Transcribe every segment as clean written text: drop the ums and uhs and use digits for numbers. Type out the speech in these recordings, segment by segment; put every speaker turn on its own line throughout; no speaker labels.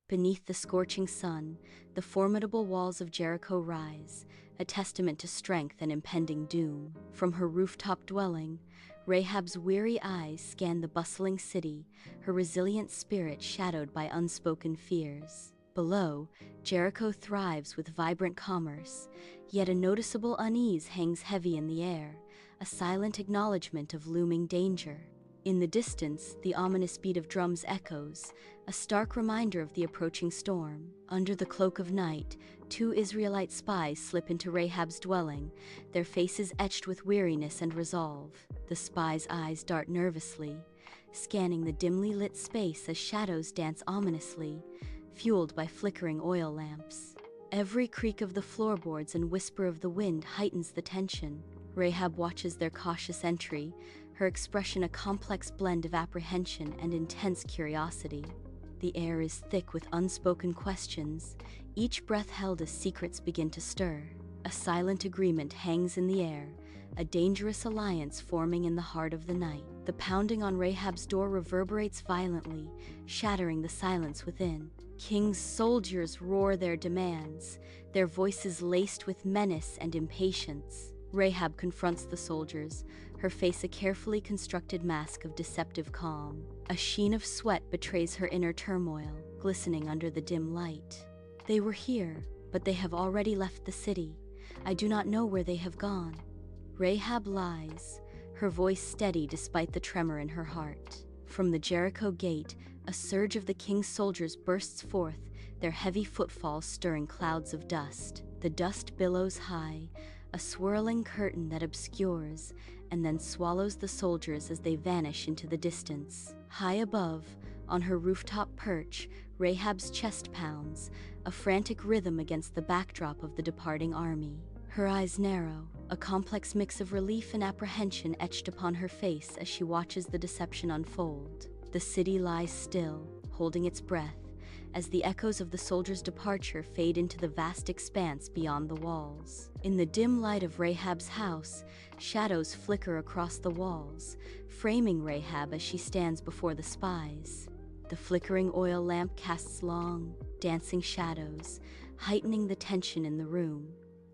Beneath the scorching sun, the formidable walls of Jericho rise, a testament to strength and impending doom. From her rooftop dwelling, Rahab's weary eyes scan the bustling city, her resilient spirit shadowed by unspoken fears. Below, Jericho thrives with vibrant commerce, yet a noticeable unease hangs heavy in the air, a silent acknowledgement of looming danger. In the distance, the ominous beat of drums echoes, a stark reminder of the approaching storm. Under the cloak of night, two Israelite spies slip into Rahab's dwelling, their faces etched with weariness and resolve. The spies' eyes dart nervously, scanning the dimly lit space as shadows dance ominously, fueled by flickering oil lamps. Every creak of the floorboards and whisper of the wind heightens the tension. Rahab watches their cautious entry, her expression a complex blend of apprehension and intense curiosity. The air is thick with unspoken questions, each breath held as secrets begin to stir. A silent agreement hangs in the air, a dangerous alliance forming in the heart of the night. The pounding on Rahab's door reverberates violently, shattering the silence within. King's soldiers roar their demands, their voices laced with menace and impatience. Rahab confronts the soldiers, her face a carefully constructed mask of deceptive calm. A sheen of sweat betrays her inner turmoil, glistening under the dim light. They were here, but they have already left the city. I do not know where they have gone. Rahab lies, her voice steady despite the tremor in her heart. From the Jericho gate, a surge of the king's soldiers bursts forth, their heavy footfalls stirring clouds of dust. The dust billows high, a swirling curtain that obscures and then swallows the soldiers as they vanish into the distance. High above, on her rooftop perch, Rahab's chest pounds, a frantic rhythm against the backdrop of the departing army. Her eyes narrow, a complex mix of relief and apprehension etched upon her face as she watches the deception unfold. The city lies still, holding its breath, as the echoes of the soldiers' departure fade into the vast expanse beyond the walls. In the dim light of Rahab's house, shadows flicker across the walls, framing Rahab as she stands before the spies. The flickering oil lamp casts long, dancing shadows, heightening the tension in the room.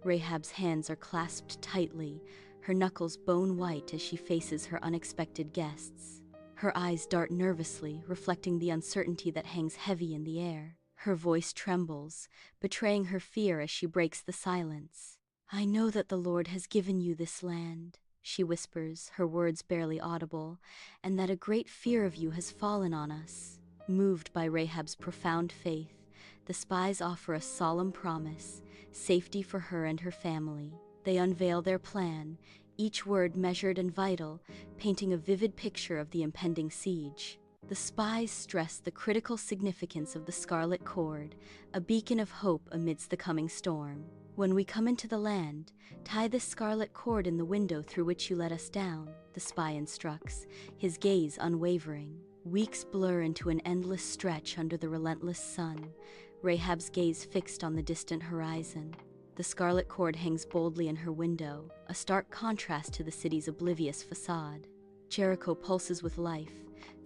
Rahab's hands are clasped tightly, her knuckles bone white as she faces her unexpected guests. Her eyes dart nervously, reflecting the uncertainty that hangs heavy in the air. Her voice trembles, betraying her fear as she breaks the silence. "I know that the Lord has given you this land," she whispers, her words barely audible, "and that a great fear of you has fallen on us." Moved by Rahab's profound faith, the spies offer a solemn promise, safety for her and her family. They unveil their plan, each word measured and vital, painting a vivid picture of the impending siege. The spies stress the critical significance of the Scarlet cord, a beacon of hope amidst the coming storm. "When we come into the land, tie this scarlet cord in the window through which you let us down," the spy instructs, his gaze unwavering. Weeks blur into an endless stretch under the relentless sun, Rahab's gaze fixed on the distant horizon. The scarlet cord hangs boldly in her window, a stark contrast to the city's oblivious facade. Jericho pulses with life,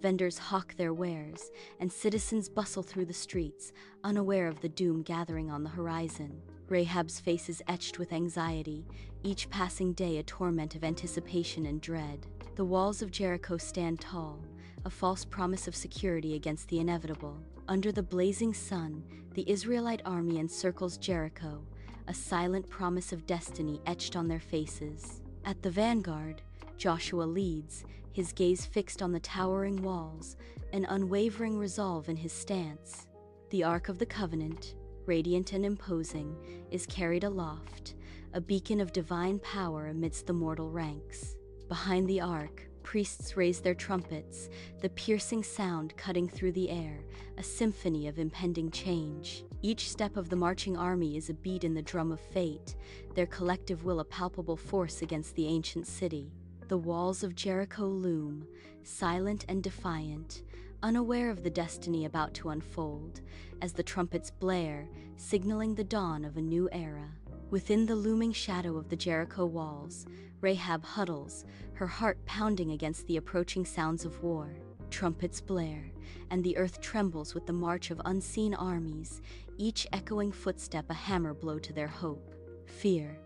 vendors hawk their wares, and citizens bustle through the streets, unaware of the doom gathering on the horizon. Rahab's face is etched with anxiety, each passing day a torment of anticipation and dread. The walls of Jericho stand tall, a false promise of security against the inevitable. Under the blazing sun, the Israelite army encircles Jericho, a silent promise of destiny etched on their faces. At the vanguard, Joshua leads, his gaze fixed on the towering walls, an unwavering resolve in his stance. The Ark of the Covenant, radiant and imposing, is carried aloft, a beacon of divine power amidst the mortal ranks. Behind the Ark, priests raise their trumpets, the piercing sound cutting through the air, a symphony of impending change. Each step of the marching army is a beat in the drum of fate, their collective will a palpable force against the ancient city. The walls of Jericho loom, silent and defiant, unaware of the destiny about to unfold, as the trumpets blare, signaling the dawn of a new era. Within the looming shadow of the Jericho walls, Rahab huddles, her heart pounding against the approaching sounds of war. Trumpets blare, and the earth trembles with the march of unseen armies, each echoing footstep a hammer blow to their hope. Fear,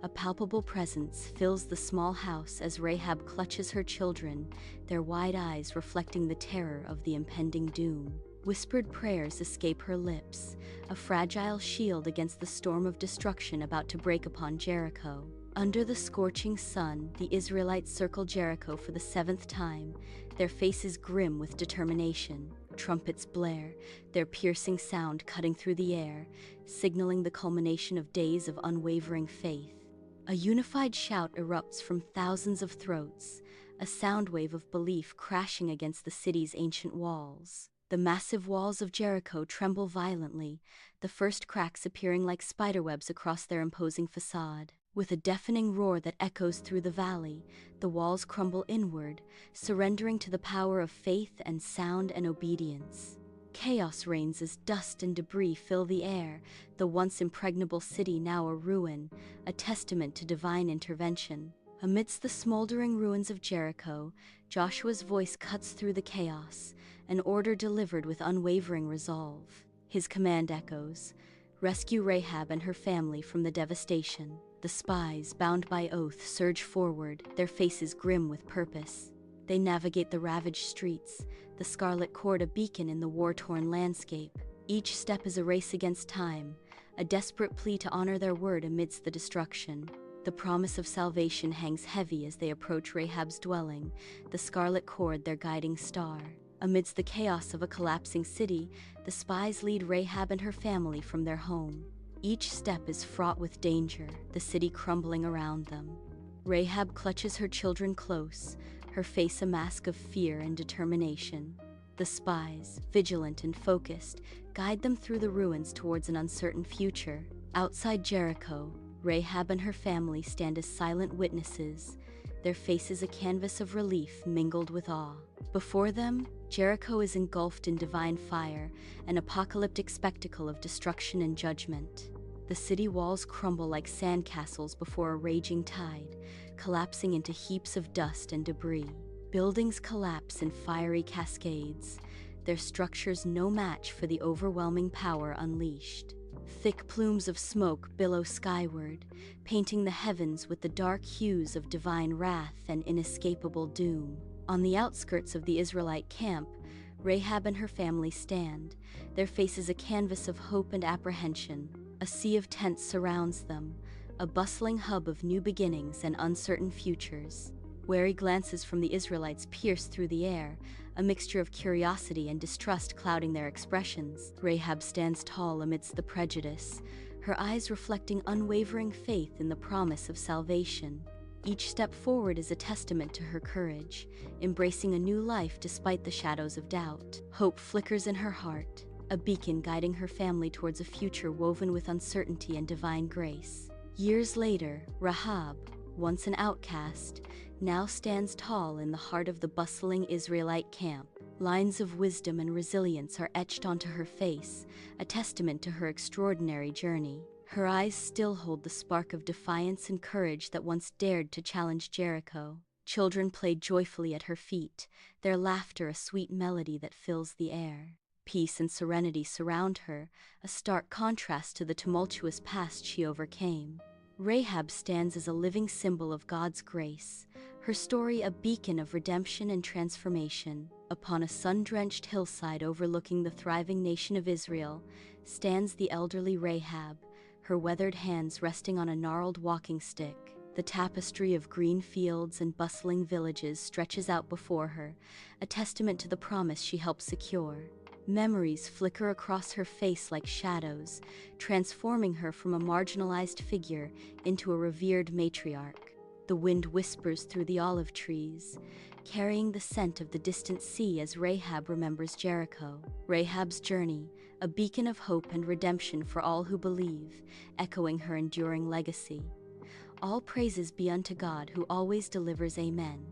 a palpable presence, fills the small house as Rahab clutches her children, their wide eyes reflecting the terror of the impending doom. Whispered prayers escape her lips, a fragile shield against the storm of destruction about to break upon Jericho. Under the scorching sun, the Israelites circle Jericho for the 7th time, their faces grim with determination. Trumpets blare, their piercing sound cutting through the air, signaling the culmination of days of unwavering faith. A unified shout erupts from thousands of throats, a sound wave of belief crashing against the city's ancient walls. The massive walls of Jericho tremble violently, the first cracks appearing like spiderwebs across their imposing facade. With a deafening roar that echoes through the valley, the walls crumble inward, surrendering to the power of faith and sound and obedience. Chaos reigns as dust and debris fill the air, the once impregnable city now a ruin, a testament to divine intervention. Amidst the smoldering ruins of Jericho, Joshua's voice cuts through the chaos, an order delivered with unwavering resolve. His command echoes, "Rescue Rahab and her family from the devastation." The spies, bound by oath, surge forward, their faces grim with purpose. They navigate the ravaged streets, the Scarlet cord a beacon in the war-torn landscape. Each step is a race against time, a desperate plea to honor their word amidst the destruction. The promise of salvation hangs heavy as they approach Rahab's dwelling, the Scarlet cord their guiding star. Amidst the chaos of a collapsing city, the spies lead Rahab and her family from their home. Each step is fraught with danger, the city crumbling around them. Rahab clutches her children close, her face a mask of fear and determination. The spies, vigilant and focused, guide them through the ruins towards an uncertain future. Outside Jericho, Rahab and her family stand as silent witnesses, their faces a canvas of relief mingled with awe. Before them, Jericho is engulfed in divine fire, an apocalyptic spectacle of destruction and judgment. The city walls crumble like sandcastles before a raging tide, collapsing into heaps of dust and debris. Buildings collapse in fiery cascades, their structures no match for the overwhelming power unleashed. Thick plumes of smoke billow skyward, painting the heavens with the dark hues of divine wrath and inescapable doom. On the outskirts of the Israelite camp, Rahab and her family stand, their faces a canvas of hope and apprehension. A sea of tents surrounds them, a bustling hub of new beginnings and uncertain futures. Wary glances from the Israelites pierce through the air, a mixture of curiosity and distrust clouding their expressions. Rahab stands tall amidst the prejudice, her eyes reflecting unwavering faith in the promise of salvation. Each step forward is a testament to her courage, embracing a new life despite the shadows of doubt. Hope flickers in her heart, a beacon guiding her family towards a future woven with uncertainty and divine grace. Years later, Rahab, once an outcast, now stands tall in the heart of the bustling Israelite camp. Lines of wisdom and resilience are etched onto her face, a testament to her extraordinary journey. Her eyes still hold the spark of defiance and courage that once dared to challenge Jericho. Children play joyfully at her feet, their laughter a sweet melody that fills the air. Peace and serenity surround her, a stark contrast to the tumultuous past she overcame. Rahab stands as a living symbol of God's grace, her story a beacon of redemption and transformation. Upon a sun-drenched hillside overlooking the thriving nation of Israel stands the elderly Rahab, her weathered hands resting on a gnarled walking stick. The tapestry of green fields and bustling villages stretches out before her, a testament to the promise she helped secure. Memories flicker across her face like shadows, transforming her from a marginalized figure into a revered matriarch. The wind whispers through the olive trees, carrying the scent of the distant sea as Rahab remembers Jericho. Rahab's journey, a beacon of hope and redemption for all who believe, echoing her enduring legacy. All praises be unto God who always delivers. Amen.